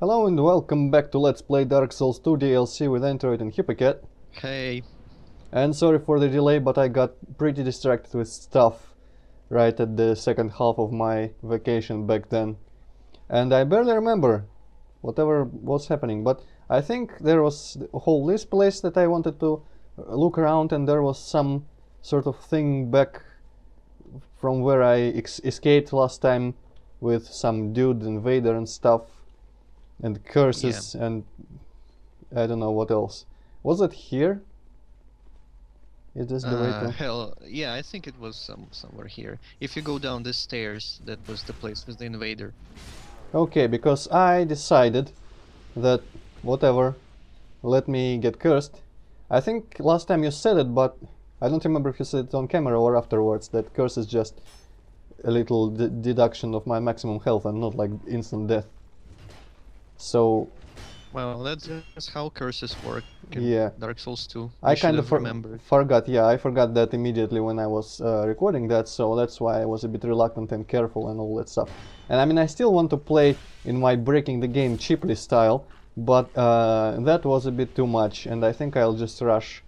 Hello and welcome back to Let's Play Dark Souls 2 DLC with Antroid and Hypocat. Hey. And sorry for the delay, but I got pretty distracted with stuff right at the second half of my vacation back then. And I barely remember whatever was happening, but I think there was a whole this place that I wanted to look around, and there was some sort of thing back from where I escaped last time with some dude invader and stuff. And curses and I don't know what else. Was it here? Is this the way to... Hell, yeah, I think it was somewhere here. If you go down the stairs, that was the place with the invader. Okay, because I decided that whatever, let me get cursed. I think last time you said it, but I don't remember if you said it on camera or afterwards, that curse is just a little deduction of my maximum health and not like instant death. So... Well, that's just how curses work in yeah, Dark Souls 2. I kind of remembered. forgot. Yeah, I forgot that immediately when I was recording that, so that's why I was a bit reluctant and careful and all that stuff. And I mean, I still want to play in my breaking the game cheaply style, but that was a bit too much, and I think I'll just rush.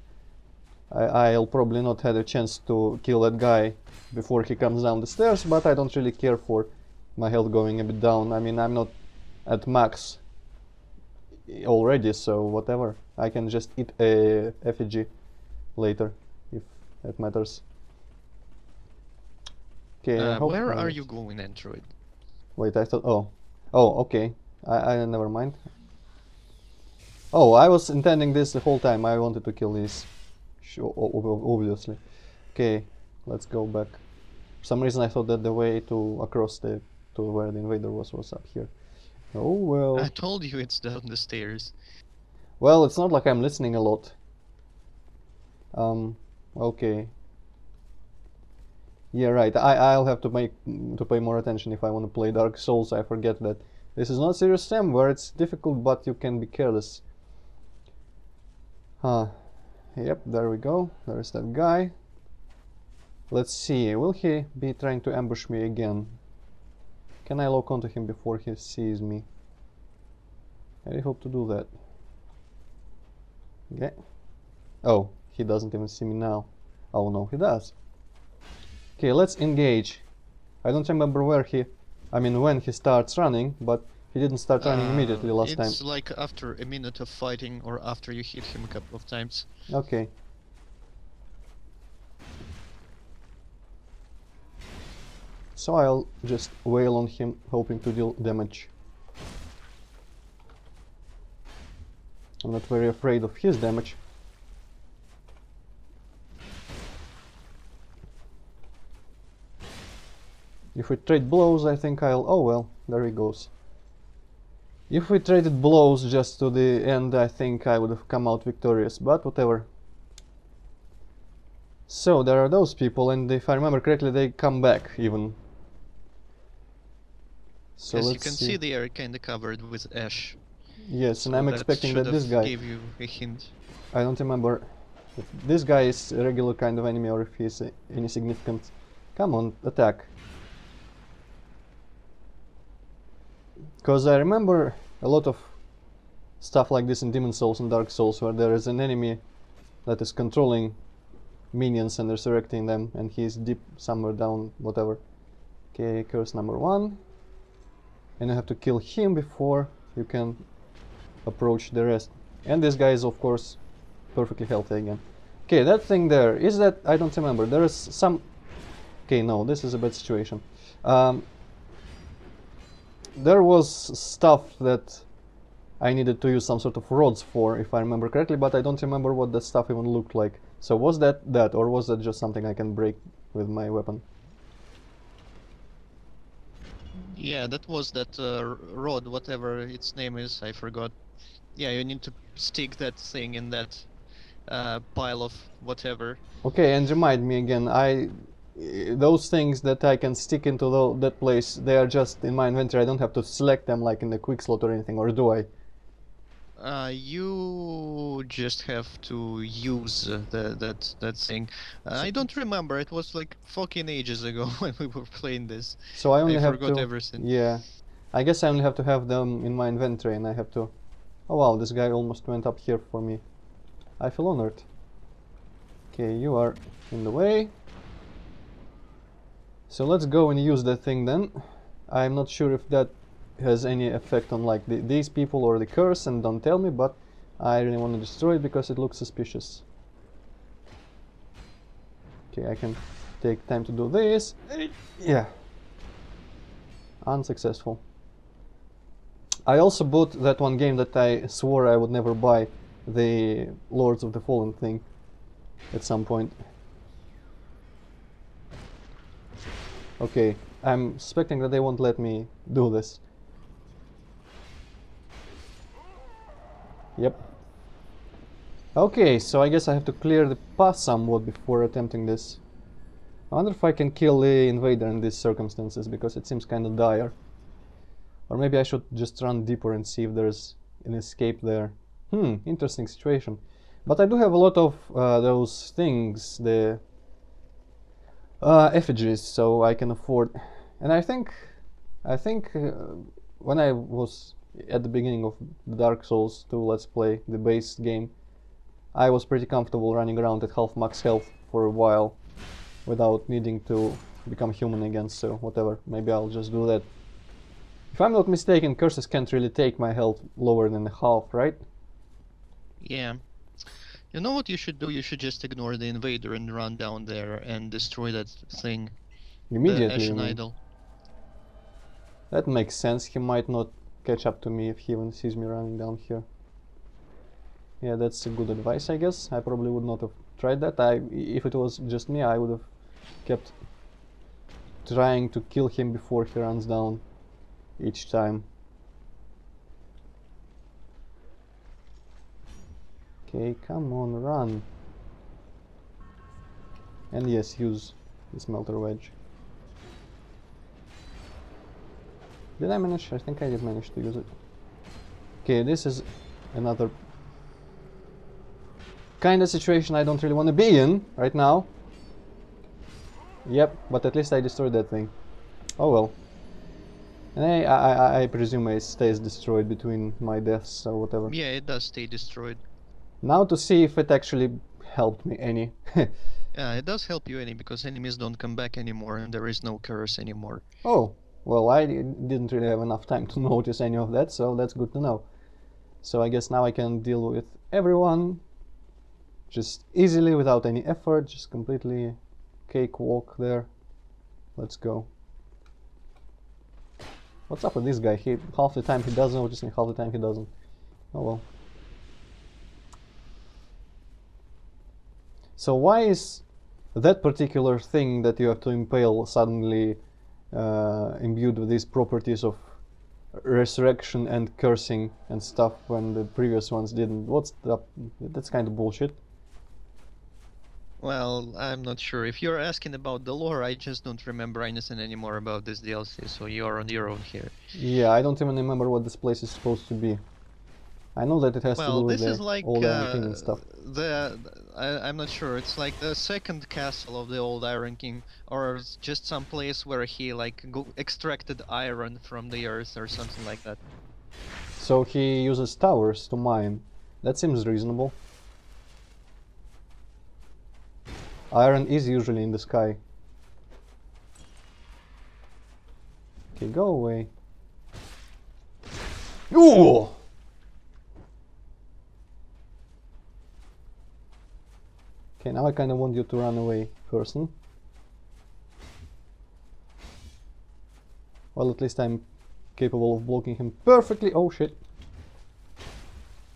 I'll probably not have a chance to kill that guy before he comes down the stairs, but I don't really care for my health going a bit down. I mean, I'm not at max already, so whatever. I can just eat a effigy later, if that matters. Okay, Where are you going, Antroid? Wait, I thought... Oh, okay. I never mind. Oh, I was intending this the whole time. I wanted to kill these. Obviously. Okay, let's go back. For some reason I thought that the way to across to where the invader was up here. Oh well. I told you it's down the stairs. Well, it's not like I'm listening a lot. Okay. Yeah, right. I'll have to pay more attention if I want to play Dark Souls. I forget that this is not Serious Sam, where it's difficult, but you can be careless. Huh. Yep, there we go. There's that guy. Let's see. Will he be trying to ambush me again? Can I lock onto him before he sees me? I hope to do that. Okay. Oh, he doesn't even see me now. Oh no, he does. Okay, let's engage. I don't remember when he starts running, but he didn't start running immediately last time. It's like after a minute of fighting or after you hit him a couple of times. Okay. So I'll just wail on him, hoping to deal damage. I'm not very afraid of his damage. If we trade blows, I think I'll... Oh well, there he goes. If we traded blows just to the end, I think I would have come out victorious, but whatever. So, there are those people, and if I remember correctly, they come back, even. So as you can see, they are kinda covered with ash. Yes, so and I'm expecting that this guy... gave you a hint. I don't remember if this guy is a regular kind of enemy or if he's any significant. Come on, attack. Because I remember a lot of stuff like this in Demon Souls and Dark Souls, where there is an enemy that is controlling minions and resurrecting them, and he's deep somewhere down, whatever. Okay, curse number 1. And you have to kill him before you can approach the rest. And this guy is, of course, perfectly healthy again. Okay, that thing there, is that... I don't remember. There is some... Okay, no, this is a bad situation. There was stuff that I needed to use some sort of rods for, if I remember correctly, but I don't remember what that stuff even looked like. So was that, or was that just something I can break with my weapon? Yeah, that was that rod, whatever its name is, I forgot. Yeah, you need to stick that thing in that pile of whatever. Okay, and remind me again, those things that I can stick into that place, they are just in my inventory. I don't have to select them like in the quick slot or anything, or do I? You just have to use that thing. I don't remember. It was like fucking ages ago when we were playing this. So I only have forgot to... everything. Yeah. I guess I only have to have them in my inventory, and I have to... Oh wow, this guy almost went up here for me. I feel honored. Okay, you are in the way. So let's go and use that thing then. I'm not sure if that has any effect on like these people or the curse, and don't tell me, but I really want to destroy it because it looks suspicious. Okay, I can take time to do this. Yeah. Unsuccessful. I also bought that one game that I swore I would never buy, the Lords of the Fallen thing, at some point. Okay, I'm suspecting that they won't let me do this. Yep. Okay, so I guess I have to clear the path somewhat before attempting this. I wonder if I can kill the invader in these circumstances, because it seems kinda dire. Or maybe I should just run deeper and see if there's an escape there. Interesting situation. But I do have a lot of those things, the effigies, so I can afford. And I think when I was at the beginning of the Dark Souls 2 Let's Play, the base game, I was pretty comfortable running around at half max health for a while without needing to become human again, so whatever, maybe I'll just do that. If I'm not mistaken, curses can't really take my health lower than half, right? Yeah. You know what you should do? You should just ignore the invader and run down there and destroy that thing. The Immediately, you Ashen mean? Idol. That makes sense. He might not catch up to me if he even sees me running down here. Yeah, that's a good advice, I guess. I probably would not have tried that. If it was just me, I would have kept trying to kill him before he runs down each time. Okay, come on, run. And yes, use the smelter wedge. Did I manage? I think I did manage to use it. Okay, this is another kind of situation I don't really want to be in right now. Yep, but at least I destroyed that thing. Oh well. And I presume it stays destroyed between my deaths or whatever. Yeah, it does stay destroyed. Now to see if it actually helped me any. Yeah, it does help you any because enemies don't come back anymore and there is no curse anymore. Oh, well, I didn't really have enough time to notice any of that, so that's good to know. So I guess now I can deal with everyone just easily without any effort, just completely cakewalk there. Let's go. What's up with this guy? Half the time he does notice and half the time he doesn't. Oh well. So why is that particular thing that you have to impale suddenly imbued with these properties of resurrection and cursing and stuff when the previous ones didn't? That's kind of bullshit. Well, I'm not sure. If you're asking about the lore, I just don't remember anything anymore about this DLC, so you're on your own here. Yeah, I don't even remember what this place is supposed to be. I know that it has to do Well, with this is the like old Iron King and stuff. I'm not sure. It's like the second castle of the old Iron King, or just some place where he like extracted iron from the earth or something like that. So he uses towers to mine. That seems reasonable. Iron is usually in the sky. Okay, go away. Ooh! Okay, now I kind of want you to run away, person. Well, at least I'm capable of blocking him perfectly. Oh shit.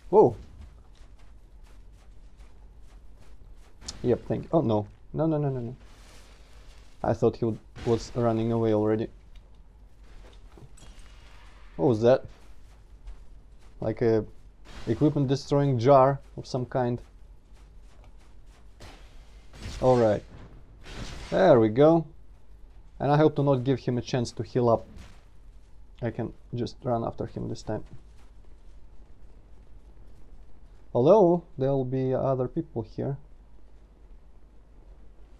Whoa. Yep, thank you. Oh no. No, no, no, no, no. I thought he was running away already. What was that? Like a equipment destroying jar of some kind. Alright. There we go. And I hope to not give him a chance to heal up. I can just run after him this time. Although, there'll be other people here.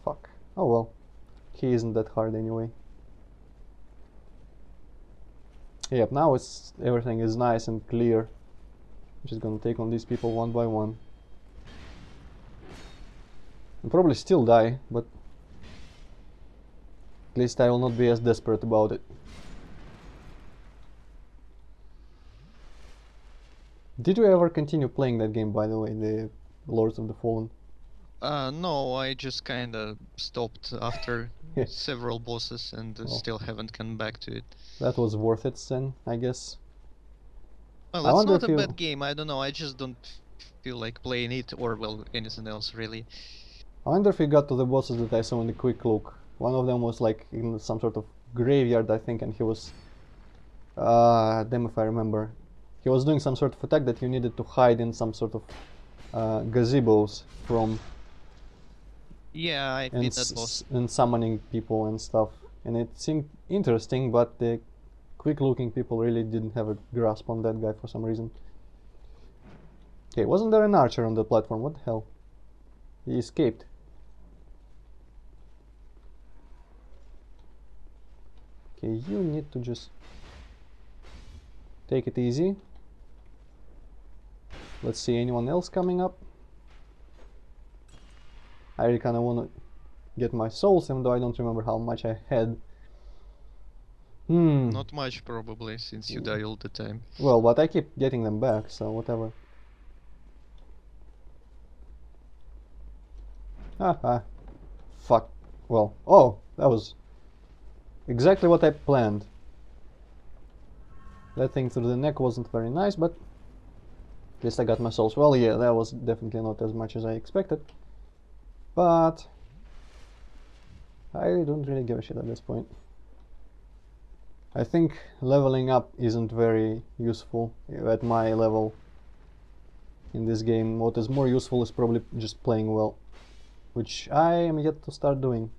Fuck. Oh well. He isn't that hard anyway. Yep, now it's everything is nice and clear. I'm just gonna take on these people one by one. I'll probably still die, but at least I will not be as desperate about it. Did you ever continue playing that game, by the way, the Lords of the Fallen? No, I just kinda stopped after several bosses and Oh. still haven't come back to it. That was worth it then, I guess. Well, I it's wonder not if a you... bad game, I don't know, I just don't feel like playing it or, well, anything else really. I wonder if you got to the bosses that I saw in the quick look. One of them was like in some sort of graveyard, I think, and he was... damn if I remember. He was doing some sort of attack that you needed to hide in some sort of gazebos from... Yeah, I beat that boss. And summoning people and stuff. And it seemed interesting, but the quick-looking people really didn't have a grasp on that guy for some reason. Okay, wasn't there an archer on the platform? What the hell? He escaped. Okay, you need to just take it easy. Let's see, anyone else coming up? I really kinda wanna get my souls, even though I don't remember how much I had. Not much probably, since you die all the time. Well, but I keep getting them back, so whatever. Haha. Fuck. Well, oh, that was exactly what I planned. That thing through the neck wasn't very nice, but at least I got my souls. Well, yeah, that was definitely not as much as I expected. But I don't really give a shit at this point. I think leveling up isn't very useful at my level in this game. What is more useful is probably just playing well, which I am yet to start doing.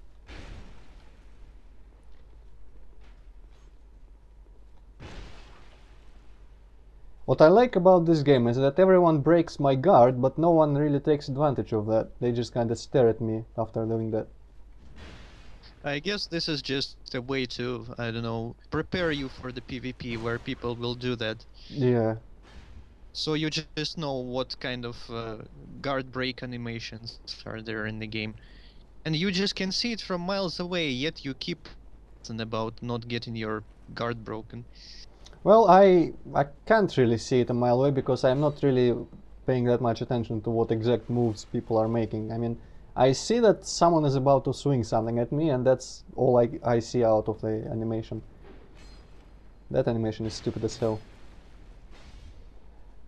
What I like about this game is that everyone breaks my guard, but no one really takes advantage of that. They just kind of stare at me after doing that. I guess this is just a way to, I don't know, prepare you for the PvP where people will do that. Yeah. So you just know what kind of guard break animations are there in the game. And you just can see it from miles away, yet you keep about not getting your guard broken. Well, I can't really see it a mile away because I'm not really paying that much attention to what exact moves people are making. I mean, I see that someone is about to swing something at me, and that's all I see out of the animation. That animation is stupid as hell.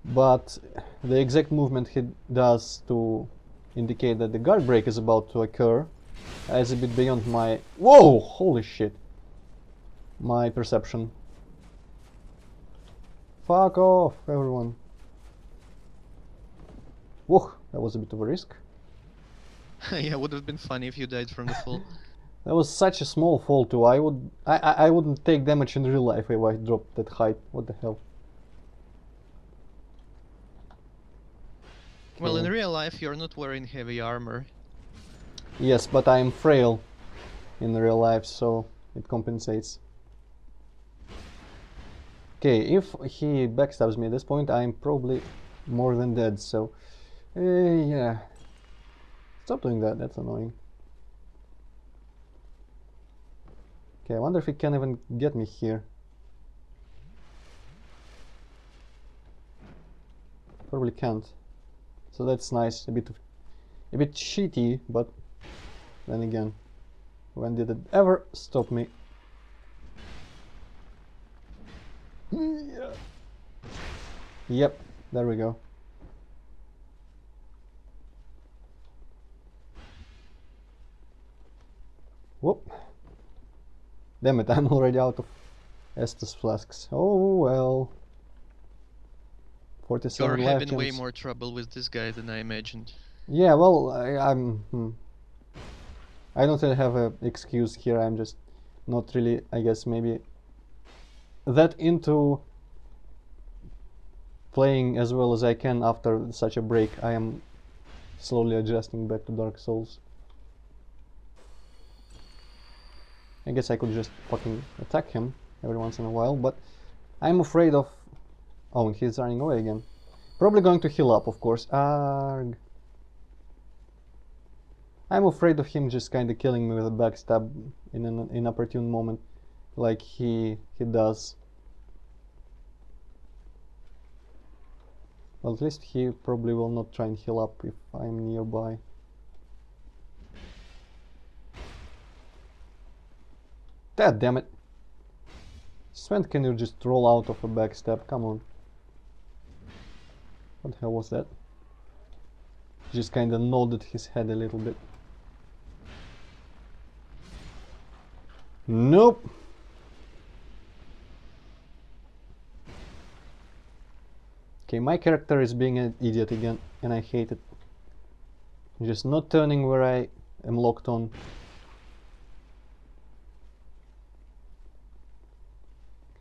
But the exact movement he does to indicate that the guard break is about to occur is a bit beyond my... Whoa! Holy shit! My perception. Fuck off, everyone. Whoa, that was a bit of a risk. Yeah, would have been funny if you died from the fall. That was such a small fall too. I wouldn't take damage in real life if I dropped that height. What the hell? Well, in real life you're not wearing heavy armor. Yes, but I am frail in real life, so it compensates. Okay, if he backstabs me at this point, I'm probably more than dead, so... yeah. Stop doing that, that's annoying. Okay, I wonder if he can even get me here. Probably can't. So that's nice, a bit cheaty, but then again, when did it ever stop me? Yep, there we go. Whoop. Damn it, I'm already out of Estus flasks. Oh well. 47 You're life having way gems. more trouble with this guy than I imagined. Yeah, well, I don't really have an excuse here. I'm just not really, I guess, maybe that into playing as well as I can after such a break. I am slowly adjusting back to Dark Souls. I guess I could just fucking attack him every once in a while, but I'm afraid of... Oh, and he's running away again. Probably going to heal up, of course. Arg. I'm afraid of him just kinda killing me with a backstab in an inopportune moment, like he does. Well, at least he probably will not try and heal up if I'm nearby. God damn it! Sven, can you just roll out of a backstab? Come on. What the hell was that? Just kinda nodded his head a little bit. Nope! Okay, my character is being an idiot again, and I hate it. Just not turning where I am locked on.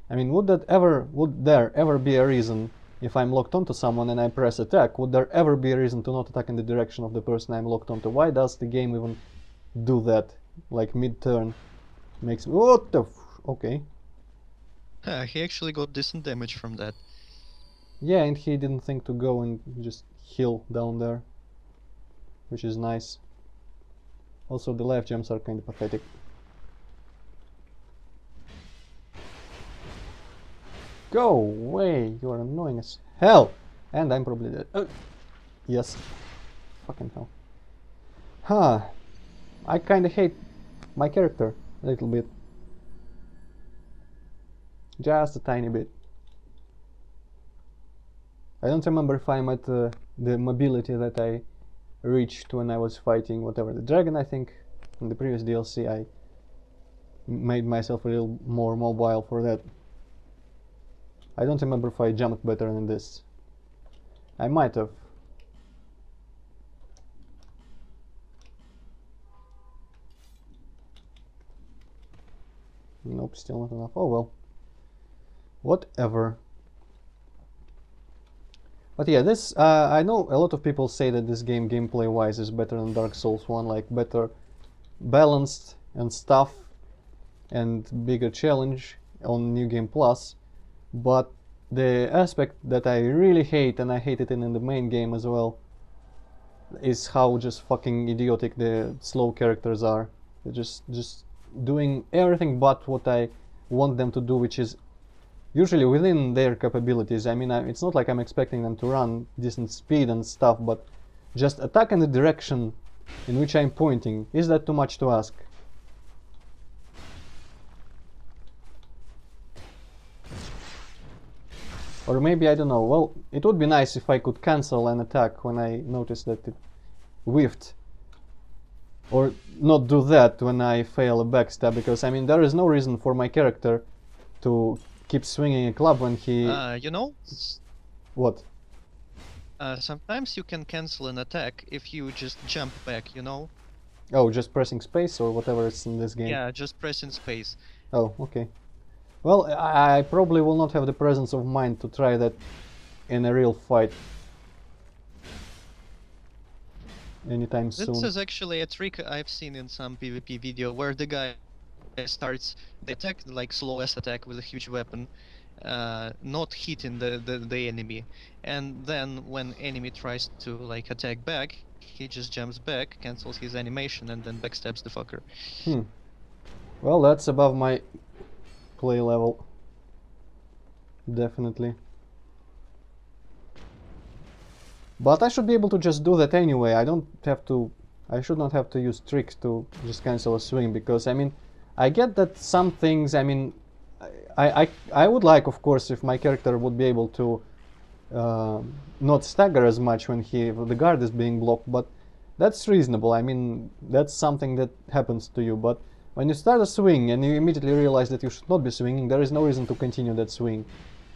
I mean, would there ever be a reason, if I'm locked onto someone and I press attack, would there ever be a reason to not attack in the direction of the person I'm locked onto? Why does the game even do that? Like mid-turn. Makes me... What the okay. He actually got decent damage from that. Yeah, and he didn't think to go and just heal down there, which is nice. Also, the life gems are kind of pathetic. Go away, you are annoying as hell! And I'm probably dead. Yes. Fucking hell. Huh. I kinda hate my character a little bit. Just a tiny bit. I don't remember if I'm at the mobility that I reached when I was fighting whatever the dragon. I think in the previous DLC I made myself a little more mobile for that. I don't remember if I jumped better than this. I might have. Nope, still not enough. Oh well. Whatever. But yeah, this, I know a lot of people say that this game, gameplay-wise, is better than Dark Souls 1, like better balanced and stuff, and bigger challenge on New Game Plus. But the aspect that I really hate, and I hate it in the main game as well, is how just fucking idiotic the slow characters are. They're just doing everything but what I want them to do, which is usually within their capabilities. I mean, it's not like I'm expecting them to run decent speed and stuff, but just attack in the direction in which I'm pointing. Is that too much to ask? Or maybe, I don't know, well, it would be nice if I could cancel an attack when I notice that it whiffed. Or not do that when I fail a backstab, because I mean, there is no reason for my character to keep swinging a club when he... You know? What? Sometimes you can cancel an attack if you just jump back, you know? Oh, just pressing space or whatever is in this game? Yeah, just pressing space. Oh, okay. Well, I probably will not have the presence of mind to try that in a real fight anytime soon. This is actually a trick I've seen in some PvP video where the guy starts the attack, like slowest attack with a huge weapon, not hitting the enemy, and then when enemy tries to like attack back, he just jumps back, cancels his animation, and then backstabs the fucker. Well, that's above my play level. Definitely. But I should be able to just do that anyway. I should not have to use tricks to just cancel a swing, because I mean, I get that some things, I mean, I would like, of course, if my character would be able to not stagger as much when the guard is being blocked, but that's reasonable. I mean, that's something that happens to you, but when you start a swing and you immediately realize that you should not be swinging, there is no reason to continue that swing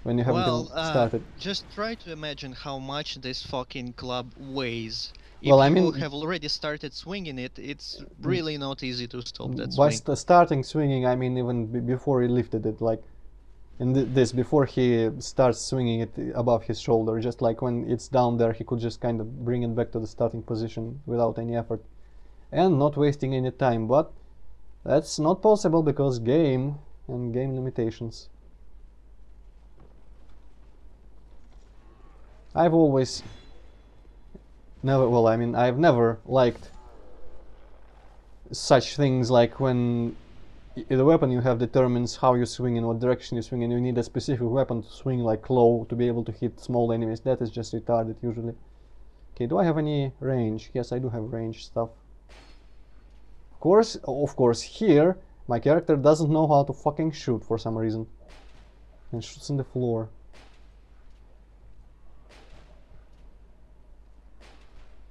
when you haven't even started. Just try to imagine how much this fucking club weighs. If Well, I mean, you have already started swinging it, it's really not easy to stop that by swing. starting swinging, I mean even before he lifted it, like in before he starts swinging it above his shoulder, just like when it's down there, he could just kind of bring it back to the starting position without any effort and not wasting any time. But that's not possible because game and game limitations. I've always I've never liked such things like when the weapon you have determines how you swing and what direction you swing, and you need a specific weapon to swing like low to be able to hit small enemies. That is just retarded usually. Okay, do I have any range? Yes, I do have range stuff. Of course, here my character doesn't know how to fucking shoot for some reason, and shoots in the floor.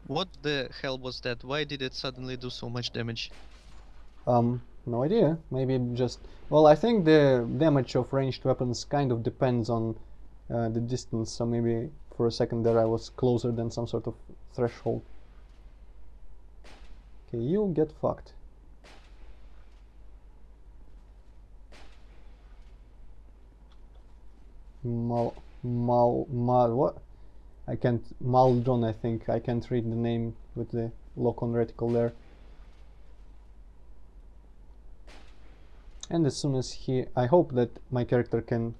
What the hell was that? Why did it suddenly do so much damage? No idea. Maybe just... Well, I think the damage of ranged weapons kind of depends on the distance, so maybe for a second there I was closer than some sort of threshold. Okay, you get fucked. What? I can't... Maldron, I think. I can't read the name with the lock on reticle there. And as soon as I hope that my character can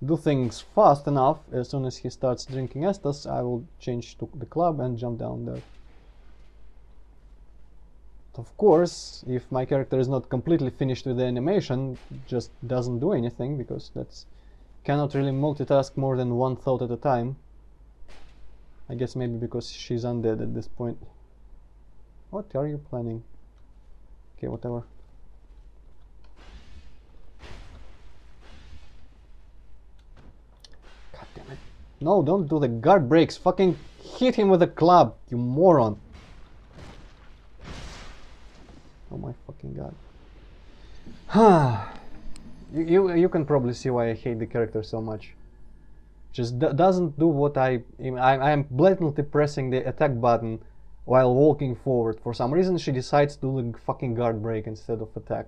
do things fast enough. As soon as he starts drinking Estus, I will change to the club and jump down there. Of course, if my character is not completely finished with the animation, just doesn't do anything, because that's cannot really multitask more than one thought at a time. I guess maybe because she's undead at this point. What are you planning? Okay, whatever. God damn it. No, don't do the guard breaks. Fucking hit him with a club, you moron. Oh my fucking god. You can probably see why I hate the character so much. Just doesn't do what I'm blatantly pressing the attack button while walking forward. For some reason she decides to do the fucking guard break instead of attack.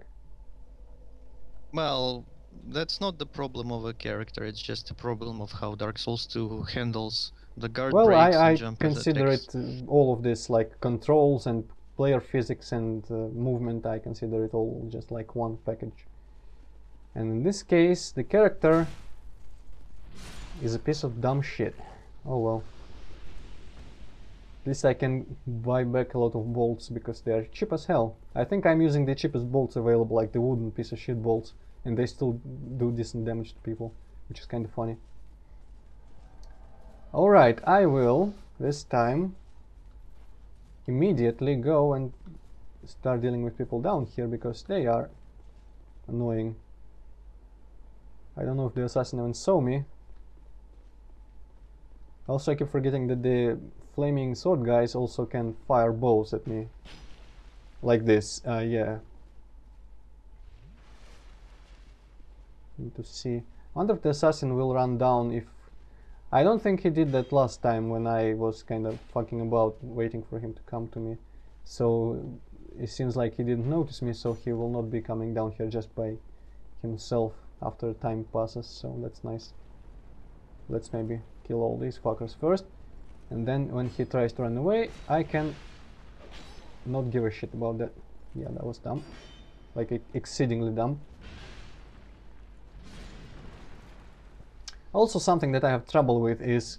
Well, that's not the problem of a character, it's just a problem of how Dark Souls 2 handles the guard breaks and jump attacks. Consider it all of this like controls and player physics and movement. I consider it all just like one package. And in this case, the character is a piece of dumb shit. Oh well. At least I can buy back a lot of bolts because they are cheap as hell. I think I'm using the cheapest bolts available, like the wooden piece of shit bolts, and they still do decent damage to people, which is kind of funny. Alright, I will, this time, immediately go and start dealing with people down here because they are annoying. I don't know if the assassin even saw me. Also, I keep forgetting that the flaming sword guys also can fire bows at me. Like this, yeah. Need to see. I wonder if the assassin will run down if... I don't think he did that last time when I was kind of fucking about waiting for him to come to me. So it seems like he didn't notice me, so he will not be coming down here just by himself after time passes, so that's nice. Let's maybe kill all these fuckers first, and then when he tries to run away, I can not give a shit about that. Yeah, that was dumb. Like, exceedingly dumb. Also, something that I have trouble with is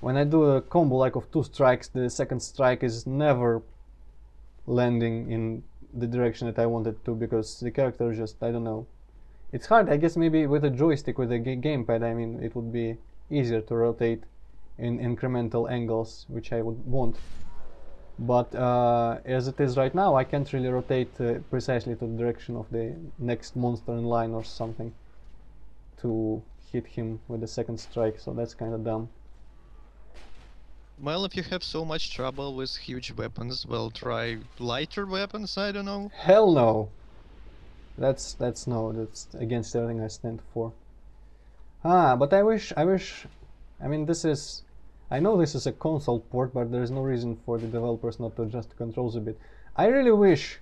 when I do a combo like of 2 strikes, the second strike is never landing in the direction that I wanted to, because the character just, I don't know. It's hard, I guess maybe with a joystick, with a gamepad, I mean, it would be easier to rotate in incremental angles, which I would want. But as it is right now, I can't really rotate precisely to the direction of the next monster in line or something to hit him with the second strike, so that's kind of dumb. Well, if you have so much trouble with huge weapons, well, try lighter weapons, I don't know. Hell no! That's against everything I stand for. But I mean, I know this is a console port, but there is no reason for the developers not to adjust the controls a bit. I really wish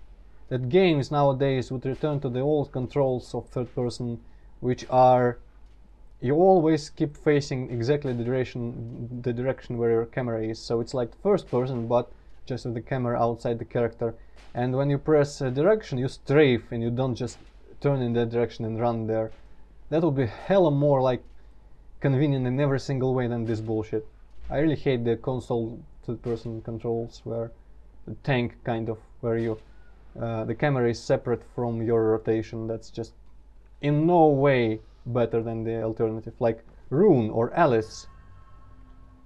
that games nowadays would return to the old controls of third person, which are, you always keep facing exactly the direction where your camera is. So it's like first person, but just with the camera outside the character. And when you press a direction, you strafe and you don't just turn in that direction and run there. That would be hella more like convenient in every single way than this bullshit. I really hate the console third-person controls where the tank kind of where you the camera is separate from your rotation. That's just in no way better than the alternative, like Rune or Alice.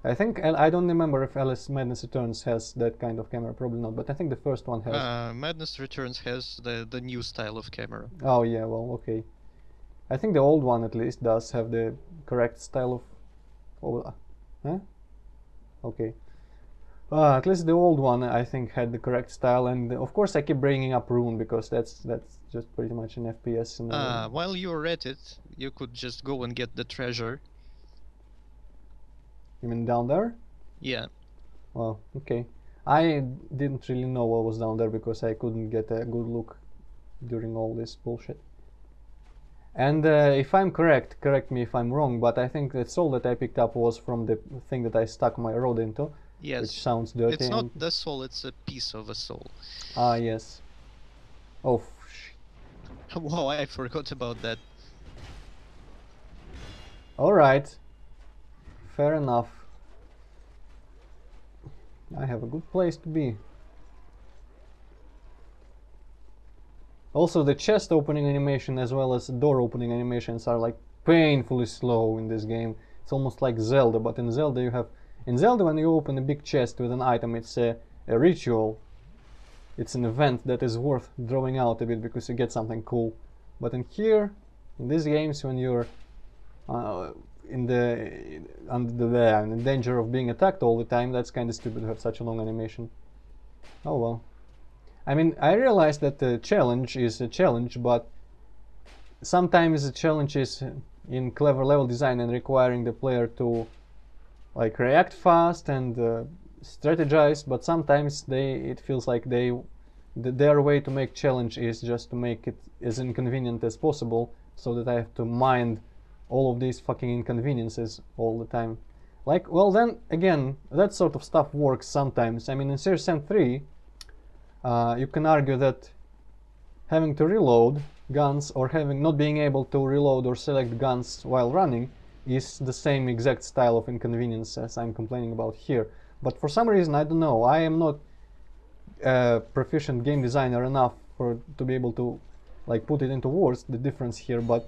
I think I don't remember if Alice Madness Returns has that kind of camera, probably not, but I think the first one has. Madness Returns has the new style of camera. Oh yeah, well, okay. I think the old one at least does have the correct style of. Oh, huh? Okay. At least the old one I think had the correct style, and of course I keep bringing up Rune because that's just pretty much an FPS. And While you're at it, you could just go and get the treasure. you mean down there? Yeah. Well, okay. I didn't really know what was down there because I couldn't get a good look during all this bullshit. And if I'm correct, correct me if I'm wrong, but I think the soul that I picked up was from the thing that I stuck my rod into. Yes. Which sounds dirty. It's not the soul, it's a piece of a soul. Ah, yes. Oh, wow, I forgot about that. Alright. Fair enough. I have a good place to be. Also, the chest opening animation as well as door opening animations are like painfully slow in this game. It's almost like Zelda, but in Zelda you have... In Zelda, when you open a big chest with an item, it's a ritual. It's an event that is worth drawing out a bit because you get something cool. But in here, in these games, when you're in danger of being attacked all the time, that's kind of stupid to have such a long animation. Oh well. I mean, I realize that the challenge is a challenge, but sometimes the challenge is in clever level design and requiring the player to like react fast and strategize, but sometimes it feels like their way to make challenge is just to make it as inconvenient as possible, so that I have to mind all of these fucking inconveniences all the time. Like, well, then again, that sort of stuff works sometimes. I mean, in Serious Sam 3, you can argue that having to reload guns or not being able to reload or select guns while running is the same exact style of inconvenience as I'm complaining about here. But for some reason, I don't know, I am not a proficient game designer enough to be able to like put it into words, the difference here, but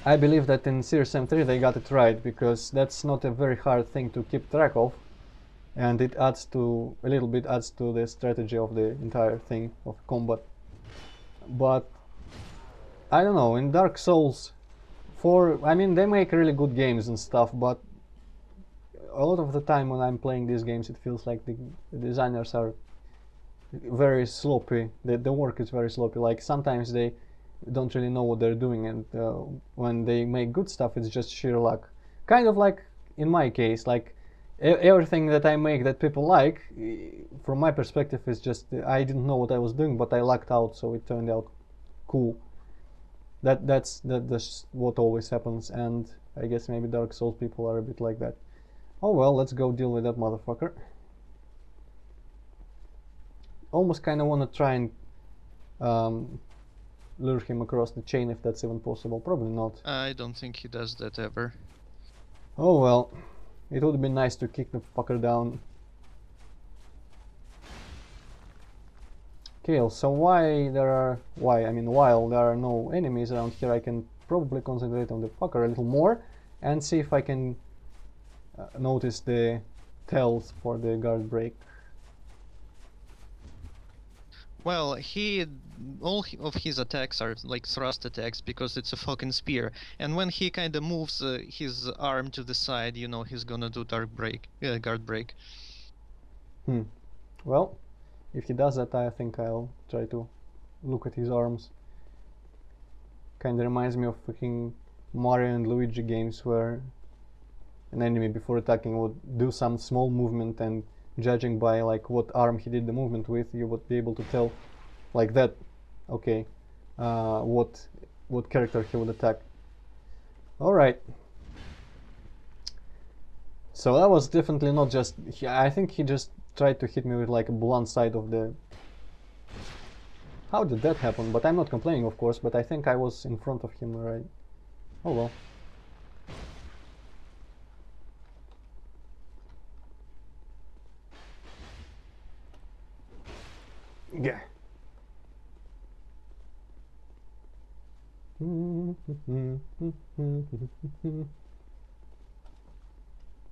I believe that in Serious Sam 3 they got it right, because that's not a very hard thing to keep track of, and it adds to a little bit adds to the strategy of the entire thing of combat. But I don't know, in Dark Souls, I mean, they make really good games and stuff, but a lot of the time when I'm playing these games it feels like the designers are very sloppy. The work is very sloppy. Like sometimes they don't really know what they're doing, and when they make good stuff it's just sheer luck. Kind of like in my case, like everything that I make that people like, from my perspective, is just I didn't know what I was doing, but I lucked out, so it turned out cool. That's what always happens, and I guess maybe Dark Souls people are a bit like that. Oh well, let's go deal with that motherfucker. Almost kind of want to try and lure him across the chain, if that's even possible. Probably not. I don't think he does that ever. Oh well, it would be nice to kick the fucker down. Okay, so while there are no enemies around here, I can probably concentrate on the fucker a little more and see if I can notice the tells for the guard break. Well, all of his attacks are like thrust attacks because it's a fucking spear, and when he kind of moves his arm to the side, you know he's gonna do guard break. Well, if he does that, I think I'll try to look at his arms. Kinda reminds me of fucking Mario and Luigi games where an enemy before attacking would do some small movement, and judging by like what arm he did the movement with, you would be able to tell like that, okay, what character he would attack. Alright. So that was definitely not just... I think he just tried to hit me with like a blunt side of the... How did that happen? But I'm not complaining, of course, but I think I was in front of him, right? Oh well. big.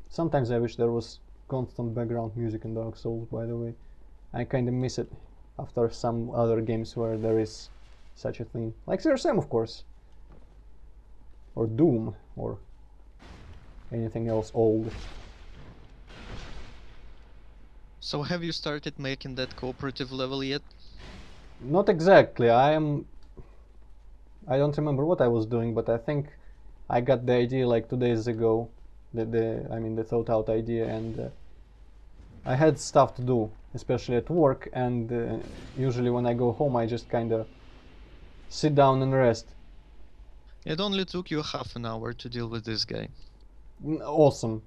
Sometimes I wish there was constant background music in Dark Souls, by the way. I kinda miss it after some other games where there is such a thing. Like CRSM, of course. Or Doom, or anything else old. So have you started making that cooperative level yet? Not exactly. I don't remember what I was doing, but I think I got the idea like 2 days ago. The thought out idea, and I had stuff to do, especially at work, and usually when I go home I just kinda sit down and rest. It only took you half an hour to deal with this guy. Awesome.